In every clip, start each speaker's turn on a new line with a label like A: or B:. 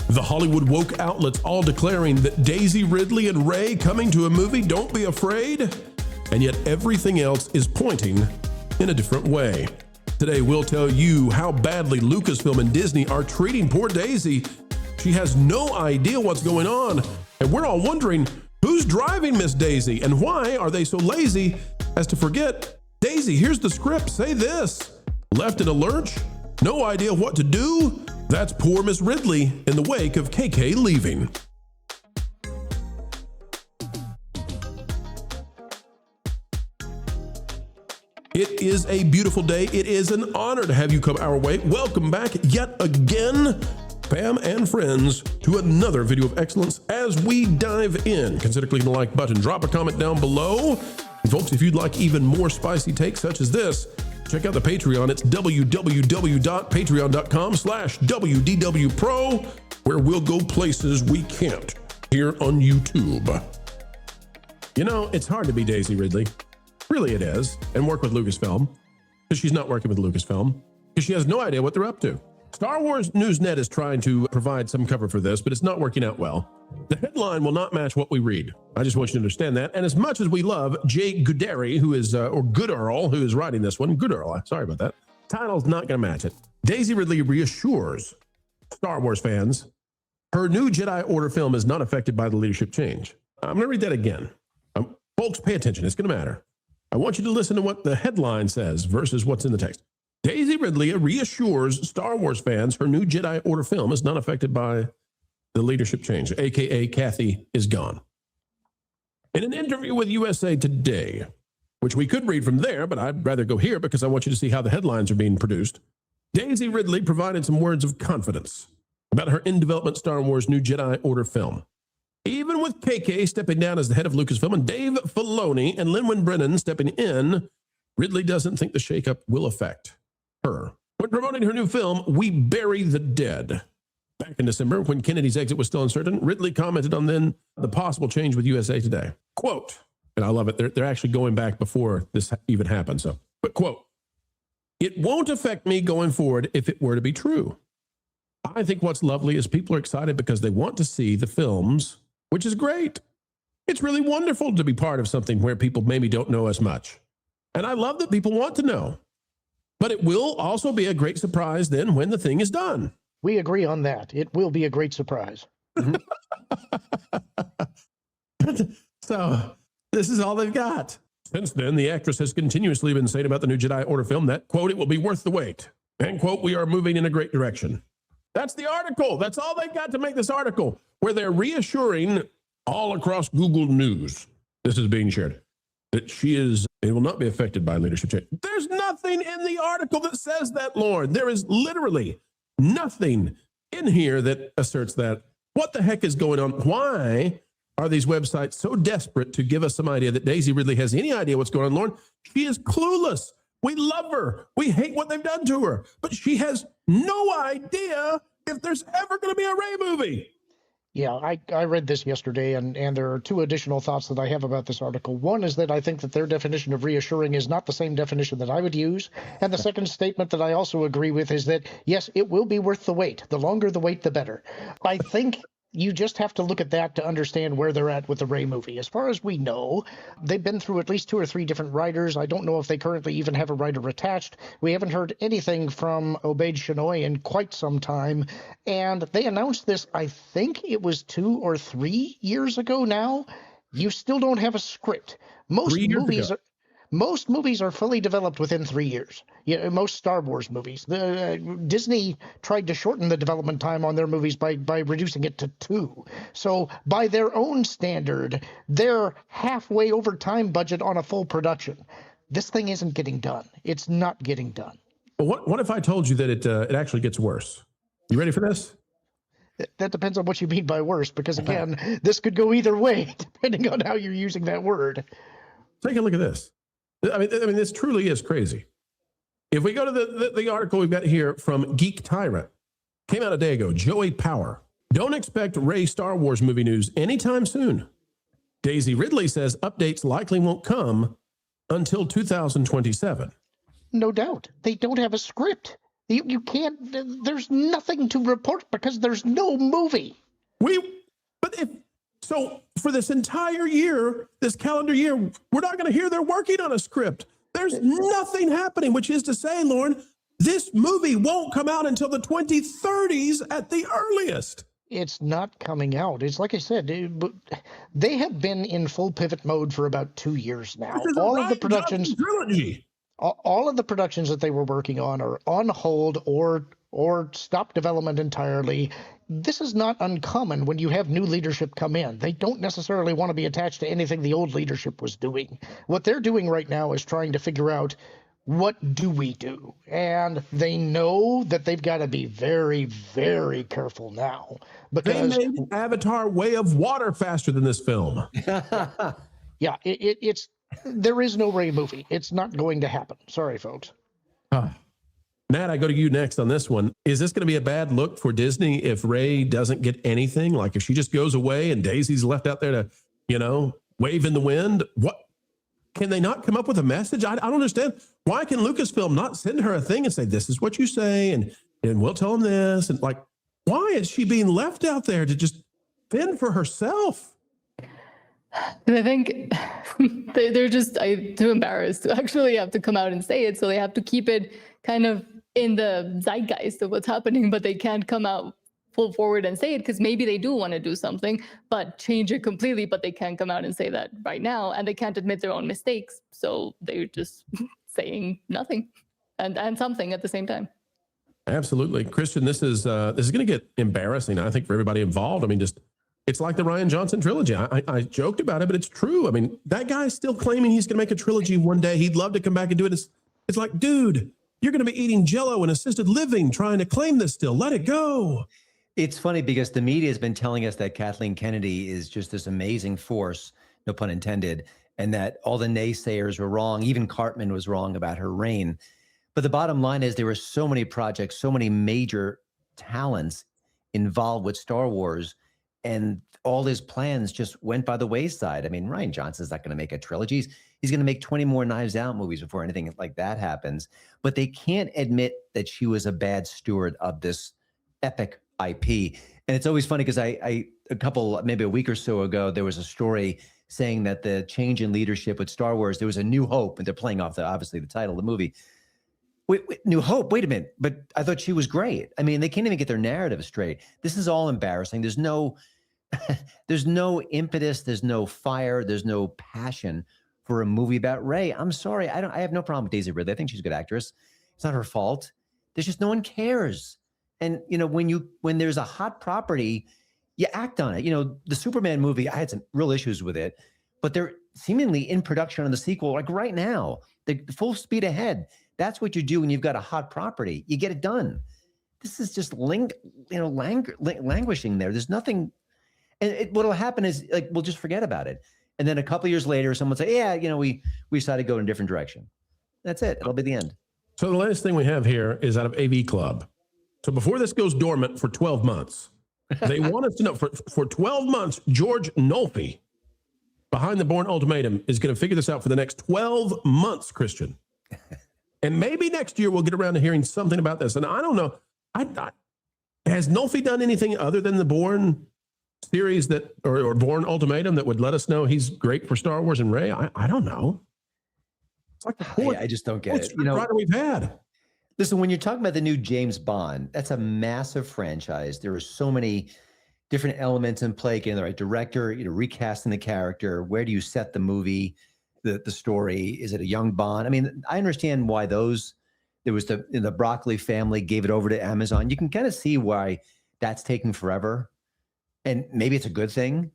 A: The Hollywood woke outlets all declaring that Daisy Ridley and Rey coming to a movie, don't be afraid. And yet everything else is pointing in a different way. Today, we'll tell you how badly Lucasfilm and Disney are treating poor Daisy. She has no idea what's going on. And we're all wondering, who's driving Miss Daisy and why are they so lazy as to forget, Daisy, here's the script, say this. Left in a lurch? No idea what to do? That's poor Miss Ridley in the wake of KK leaving. It is a beautiful day. It is an honor to have you come our way. Welcome back yet again, fam and friends, to another video of excellence as we dive in. Consider clicking the like button, drop a comment down below. And folks, if you'd like even more spicy takes such as this, check out the Patreon. It's www.patreon.com/WDW Pro, where we'll go places we can't here on YouTube. You know, it's hard to be Daisy Ridley. Really it is, and work with Lucasfilm, because she's not working with Lucasfilm, because she has no idea what they're up to. Star Wars Newsnet is trying to provide some cover for this, but it's not working out well. The headline will not match what we read. I just want you to understand that. And as much as we love Jay Goodary, who is, or Gooderl, who is writing this one, Gooderl, sorry about that, title's not going to match it. Daisy Ridley reassures Star Wars fans her new Jedi Order film is not affected by the leadership change. I'm going to read that again. Folks, pay attention. It's going to matter. I want you to listen to what the headline says versus what's in the text. Daisy Ridley reassures Star Wars fans her new Jedi Order film is not affected by the leadership change, aka Kathy is gone. In an interview with USA Today, which we could read from there, but I'd rather go here because I want you to see how the headlines are being produced, Daisy Ridley provided some words of confidence about her in-development Star Wars new Jedi Order film. Even with KK stepping down as the head of Lucasfilm and Dave Filoni and Lin-Wen Brennan stepping in, Ridley doesn't think the shakeup will affect her. When promoting her new film, We Bury the Dead, back in December, when Kennedy's exit was still uncertain, Ridley commented on then the possible change with USA Today. Quote, and I love it, they're actually going back before this even happened, but quote, "It won't affect me going forward if it were to be true. I think what's lovely is people are excited because they want to see the films, which is great. It's really wonderful to be part of something where people maybe don't know as much. And I love that people want to know. But it will also be a great surprise then when the thing is done."
B: We agree on that. It will be a great surprise.
A: So this is all they've got. Since then, the actress has continuously been saying about the new Jedi Order film that, quote, "it will be worth the wait," and, quote, "we are moving in a great direction." That's the article. That's all they've got to make this article, where they're reassuring all across Google News, this is being shared, that it will not be affected by leadership change. There's nothing in the article that says that, Lord. There is literally nothing in here that asserts that. What the heck is going on? Why are these websites so desperate to give us some idea that Daisy Ridley has any idea what's going on, Lord? She is clueless. We love her. We hate what they've done to her, but she has no idea if there's ever going to be a Rey movie.
B: Yeah, I read this yesterday, and there are two additional thoughts that I have about this article. One is that I think that their definition of reassuring is not the same definition that I would use. And the second statement that I also agree with is that, yes, it will be worth the wait. The longer the wait, the better. I think you just have to look at that to understand where they're at with the Rey movie. As far as we know, they've been through at least 2 or 3 different writers. I don't know if they currently even have a writer attached. We haven't heard anything from Obaid Chinoy in quite some time. And they announced this, I think it was 2 or 3 years ago now. You still don't have a script. Most movies are fully developed within 3 years. Yeah, most Star Wars movies. Disney tried to shorten the development time on their movies by reducing it to 2. So by their own standard, they're halfway over time budget on a full production. This thing isn't getting done. It's not getting done.
A: Well, what if I told you that it actually gets worse? You ready for this?
B: That depends on what you mean by worse, because again, this could go either way, depending on how you're using that word.
A: Take a look at this. I mean, this truly is crazy. If we go to the article we've got here from Geek Tyrant, came out a day ago, Joey Power. Don't expect Rey Star Wars movie news anytime soon. Daisy Ridley says updates likely won't come until 2027.
B: No doubt. They don't have a script. You can't. There's nothing to report because there's no movie.
A: So for this entire year, this calendar year, we're not going to hear they're working on a script. There's nothing happening, which is to say, Lauren, this movie won't come out until the 2030s at the earliest.
B: It's not coming out. It's like I said, they have been in full pivot mode for about 2 years now. All of the productions, all of the productions that they were working on are on hold or stop development entirely. This is not uncommon when you have new leadership come in. They don't necessarily want to be attached to anything the old leadership was doing. What they're doing right now is trying to figure out, what do we do? And they know that they've got to be very, very careful now. Because
A: they made Avatar Way of Water faster than this film.
B: Yeah, it's there is no Rey movie. It's not going to happen. Sorry, folks.
A: Matt, I go to you next on this one. Is this going to be a bad look for Disney if Rey doesn't get anything? Like if she just goes away and Daisy's left out there to, wave in the wind? What? Can they not come up with a message? I don't understand. Why can Lucasfilm not send her a thing and say, this is what you say, and we'll tell them this? And why is she being left out there to just fend for herself?
C: I think they're just too embarrassed to actually have to come out and say it. So they have to keep it kind of in the zeitgeist of what's happening, but they can't come out full forward and say it because maybe they do want to do something, but change it completely. But they can't come out and say that right now, and they can't admit their own mistakes. So they're just saying nothing and something at the same time.
A: Absolutely. Christian, this is going to get embarrassing, I think, for everybody involved. I mean, it's like the Rian Johnson trilogy. I joked about it, but it's true. I mean, that guy's still claiming he's going to make a trilogy one day. He'd love to come back and do it. It's like, dude, you're going to be eating Jell-O and assisted living trying to claim this still. Let it go.
D: It's funny because the media has been telling us that Kathleen Kennedy is just this amazing force, no pun intended, and that all the naysayers were wrong. Even Cartman was wrong about her reign. But the bottom line is there were so many projects, so many major talents involved with Star Wars, and all his plans just went by the wayside. I mean, Rian Johnson's not going to make a trilogy. He's going to make 20 more Knives Out movies before anything like that happens. But they can't admit that she was a bad steward of this epic IP. And it's always funny because maybe a week or so ago, there was a story saying that the change in leadership with Star Wars, there was a New Hope, and they're playing off obviously the title of the movie. Wait, New Hope, wait a minute. But I thought she was great. I mean, they can't even get their narrative straight. This is all embarrassing. There's no impetus, there's no fire, there's no passion for a movie about Rey. I'm sorry. I have no problem with Daisy Ridley. I think she's a good actress. It's not her fault. There's just no one cares. And when there's a hot property, you act on it. The Superman movie, I had some real issues with it, but they're seemingly in production on the sequel, like right now. The full speed ahead. That's what you do when you've got a hot property. You get it done. This is just languishing there. There's nothing. And what'll happen is we'll just forget about it. And then a couple of years later, someone will say, yeah, we decided to go in a different direction. That's it. It'll be the end.
A: So the last thing we have here is out of AV Club. So before this goes dormant for 12 months, they want us to know for 12 months, George Nolfi, behind the Bourne Ultimatum, is going to figure this out for the next 12 months, Christian. And maybe next year we'll get around to hearing something about this. And I don't know. Has Nolfi done anything other than the Bourne series or Bourne Ultimatum that would let us know he's great for Star Wars and Rey? I don't know. It's like the fourth,
D: I just don't get it.
A: We've had.
D: Listen, when you're talking about the new James Bond, that's a massive franchise. There are so many different elements in play. Getting the right director, recasting the character. Where do you set the movie, the story? Is it a young Bond? I mean, I understand why there was the Broccoli family gave it over to Amazon. You can kind of see why that's taking forever. And maybe it's a good thing.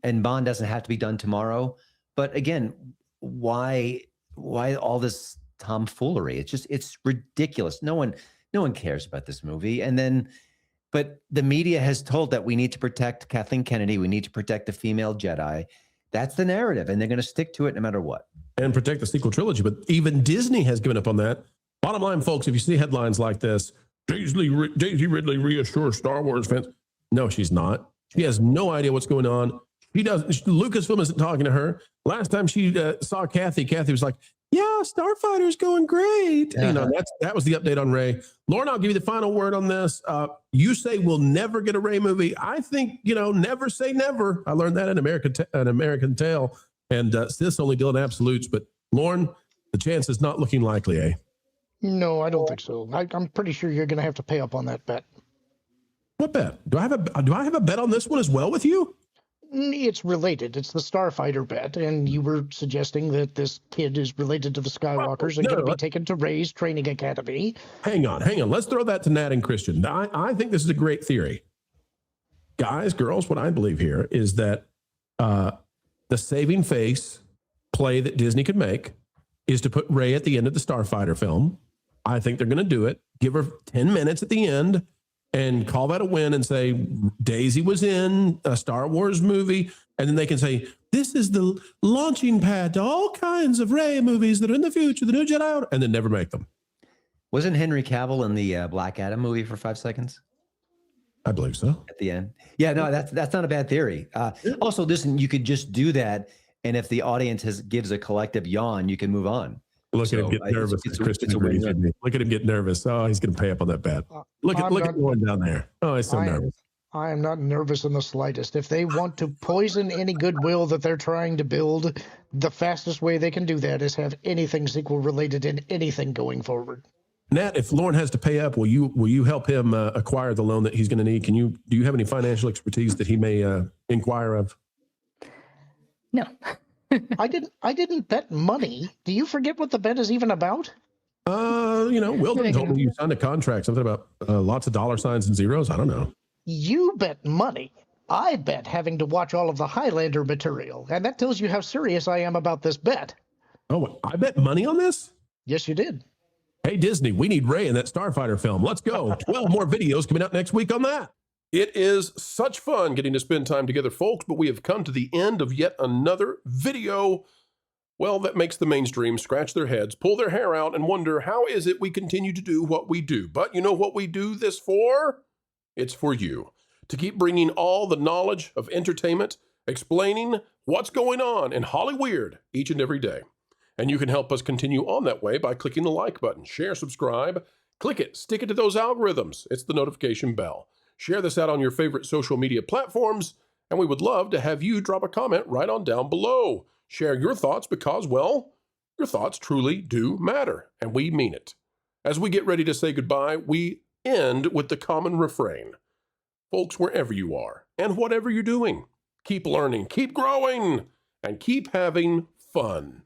D: And Bond doesn't have to be done tomorrow. But again, why all this tomfoolery? It's ridiculous. No one cares about this movie. But the media has told that we need to protect Kathleen Kennedy. We need to protect the female Jedi. That's the narrative, and they're going to stick to it no matter what.
A: And protect the sequel trilogy. But even Disney has given up on that. Bottom line, folks, if you see headlines like this, Daisy Ridley reassures Star Wars fans. No, she's not. She has no idea what's going on. Lucasfilm isn't talking to her. Last time she saw Kathy was like, yeah, Starfighter's going great. You know, that was the update on Rey. Lauren, I'll give you the final word on this. You say we'll never get a Rey movie. I think, never say never. I learned that in American Tale. And this only deal in absolutes. But Lauren, the chance is not looking likely, eh?
B: No, I don't think so. I'm pretty sure you're going to have to pay up on that bet.
A: What bet? Do I have a bet on this one as well with you?
B: It's related. It's the Starfighter bet, and you were suggesting that this kid is related to the Skywalkers and going to be taken to Rey's training academy.
A: Hang on. Let's throw that to Nat and Christian. I think this is a great theory. Guys, girls, what I believe here is that the saving face play that Disney could make is to put Rey at the end of the Starfighter film. I think they're going to do it. Give her 10 minutes at the end and call that a win and say Daisy was in a Star Wars movie. And then they can say, this is the launching pad to all kinds of Rey movies that are in the future, the new Jedi, and then never make them.
D: Wasn't Henry Cavill in the Black Adam movie for 5 seconds?
A: I believe so.
D: At the end. Yeah, no, that's not a bad theory. Also, listen, you could just do that. And if the audience gives a collective yawn, you can move on.
A: Look at him get nervous. Look at him get nervous. Oh, he's going to pay up on that bet. Look at Lauren down there. Oh, he's so nervous.
B: I am not nervous in the slightest. If they want to poison any goodwill that they're trying to build, the fastest way they can do that is have anything sequel related in anything going forward.
A: Nat, if Lauren has to pay up, will you help him acquire the loan that he's going to need? Do you have any financial expertise that he may inquire of?
C: No.
B: I didn't bet money. Do you forget what the bet is even about?
A: Wilton told me you signed a contract, something about lots of dollar signs and zeros. I don't know.
B: You bet money. I bet having to watch all of the Highlander material, and that tells you how serious I am about this bet.
A: Oh, I bet money on this?
B: Yes, you did.
A: Hey, Disney, we need Rey in that Starfighter film. Let's go. 12 more videos coming out next week on that. It is such fun getting to spend time together, folks, but we have come to the end of yet another video, well, that makes the mainstream scratch their heads, pull their hair out, and wonder, how is it we continue to do what we do? But you know what we do this for? It's for you. To keep bringing all the knowledge of entertainment, explaining what's going on in Hollyweird each and every day. And you can help us continue on that way by clicking the like button, share, subscribe, click it, stick it to those algorithms. It's the notification bell. Share this out on your favorite social media platforms, and we would love to have you drop a comment right on down below. Share your thoughts because, well, your thoughts truly do matter, and we mean it. As we get ready to say goodbye, we end with the common refrain. Folks, wherever you are, and whatever you're doing, keep learning, keep growing, and keep having fun.